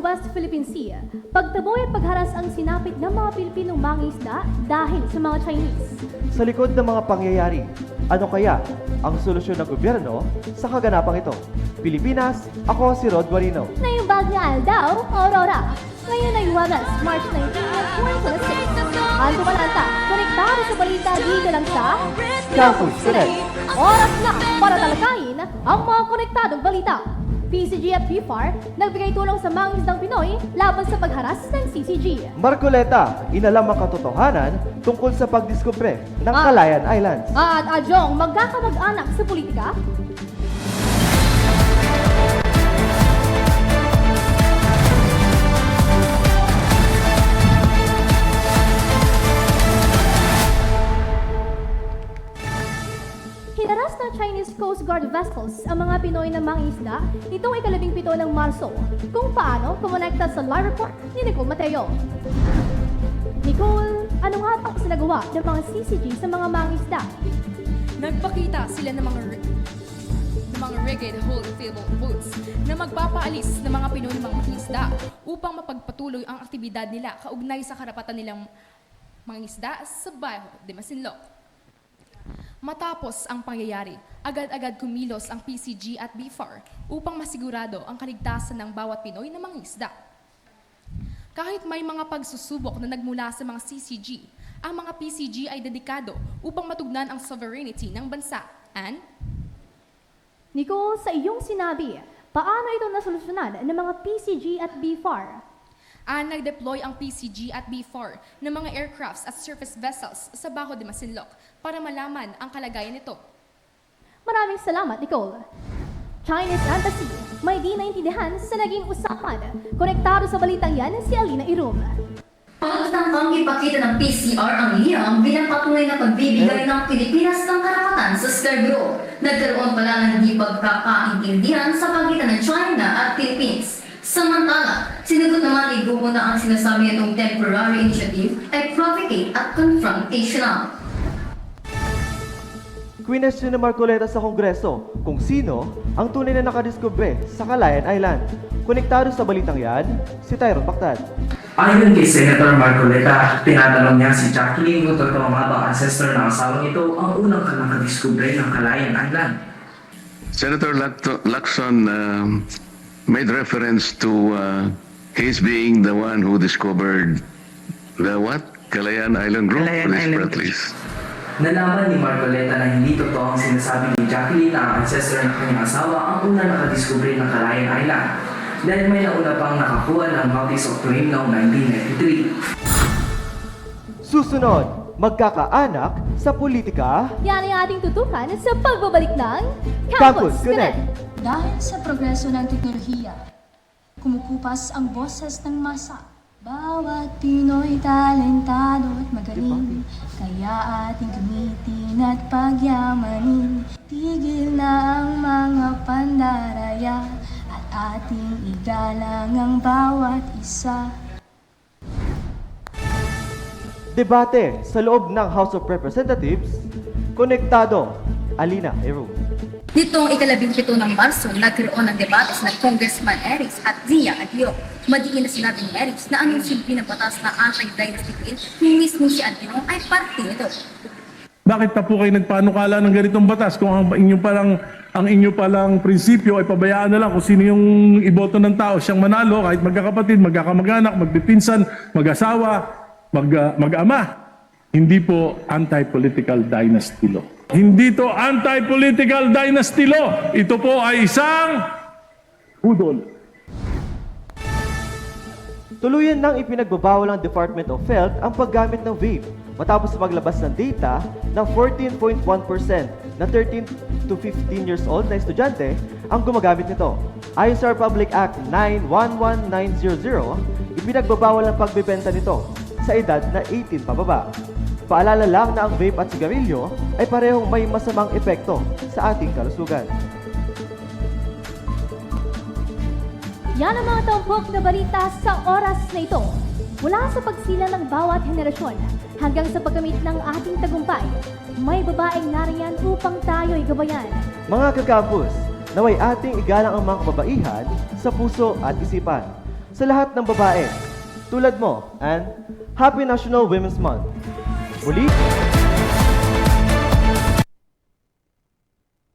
West Philippine Sea, pagtaboy at pagharas ang sinapit ng mga Pilipinong mangingisda dahil sa mga Chinese. Sa likod ng mga pangyayari, ano kaya ang solusyon ng gobyerno sa kaganapang ito? Pilipinas, ako si Rod Guarino. Ngayong bagyang daw, Aurora. Ngayon ay Huwebes, March 19, 2026. Ando Malanta, konektado sa balita dito lang sa Campus Connect. Oras na para talakayin ang mga konektadong balita. PCG at PFAR nagbigay tulong sa mangingisdang Pinoy laban sa pagharas ng CCG. Marcoleta, inalam ang katotohanan tungkol sa pagdiskubre ng Calayan Islands. At Adyong, magkakamag-anak sa politika? Hinaras ng Chinese Coast Guard vessels ang mga Pinoy na mangingisda nitong ika-17 ng Marso. Kung paano kumonekta sa live report ni Nicole Mateo. Nicole, ano nga ang sinagawa ng mga CCG sa mga mangingisda? Nagpakita sila ng mga rigged hull table boats na magpapaalis ng mga Pinoy mga mangingisda upang mapagpatuloy ang aktibidad nila kaugnay sa karapatan nilang mangingisda sa Bayo de Masinloc. Matapos ang pangyayari, agad-agad kumilos ang PCG at BFAR upang masigurado ang kaligtasan ng bawat Pinoy na mangingisda. Kahit may mga pagsusubok na nagmula sa mga CCG, ang mga PCG ay dedikado upang matugnan ang sovereignty ng bansa. And Nicole, sa iyong sinabi, paano ito nasolusyonan ng mga PCG at BFAR? nag-deploy ang PCG at B4 ng mga aircrafts at surface vessels sa Bajo de Masinloc para malaman ang kalagayan nito. Maraming salamat, Nicole. Chinese Embassy, may di naintindihan sa naging usapan. Konektado sa balitang yan si Alina Irum. Pagtangkang ipakita ng PCR ang liham bilang patunay na pagbibigay ng Pilipinas ng karapatan sa Scarborough. Nagkaroon pala ng hindi pagkakaintindihan sa pagitan ng China at Philippines. Samantala, sinagot naman ni Gumo na ang sinasabi nitong temporary initiative ay provocate at confrontational. Kwinestyon ni Marcoleta sa Kongreso kung sino ang tunay na nakadiskubre sa Calayan Island. Konektado sa balitang yan, si Tyrone Bactan. Ayon kay Senator Marcoleta, tinatanong niya si Jacqueline kung totoo nga ba ancestor ng asawang ito ang unang nakadiskubre ng Calayan Island. Senator Lacson made reference to his being the one who discovered the what? Calayan Island Group? Calayan Island Group. Please. Nalaman ni Marcoleta na hindi totoo ang sinasabi ni Jacqueline na ang ancestor ng kanyang asawa ang unang nakadiskubre ng Calayan Island dahil may nauna pang nakakuha ng notice of claim noong 1993. Susunod, magkakaanak sa politika. Yan ang ating tutukan sa pagbabalik ng Campus Connect. Dahil sa progreso ng teknolohiya, kumukupas ang boses ng masa. Bawat Pinoy talentado at magaling, kaya ating gamitin at pagyamanin. Tigil na ang mga pandaraya at ating igalang ang bawat isa. Debate sa loob ng House of Representatives. Konektado, Alina Irum. Nitong ika-17 ng Marso, nagkaroon ng debates na Congressman Eris at Zia Adio. Madiin na sinabi ni Eris na anong silbi ng batas na anti-dynasty bill kung mismo si Adio ay parte nito. Bakit pa po kayo nagpanukala ng ganitong batas kung ang inyo palang prinsipyo ay pabayaan na lang kung sino yung iboto ng tao siyang manalo kahit magkakapatid, magkakamag-anak, magpipinsan, mag-asawa, mag-ama. Hindi po anti-political dynasty law. Hindi to anti-political dynasty law. Ito po ay isang budol. Tuluyan nang ipinagbabawal ng Department of Health ang paggamit ng vape matapos maglabas ng data na 14.1% na 13 to 15 years old na estudyante ang gumagamit nito. Ayon sa Republic Act 911900, ipinagbabawal ang pagbebenta nito sa edad na 18 pababa. Paalala lang na ang vape at sigarilyo ay parehong may masamang epekto sa ating kalusugan. Yan ang mga tampok na balita sa oras na ito. Mula sa pagsilang ng bawat henerasyon hanggang sa pagkamit ng ating tagumpay, may babaeng nariyan upang tayo'y gabayan. Mga kakampus, naway ating igalang ang mga kababaihan sa puso at isipan. sa lahat ng babae. Tulad mo, and Happy National Women's Month. Muli,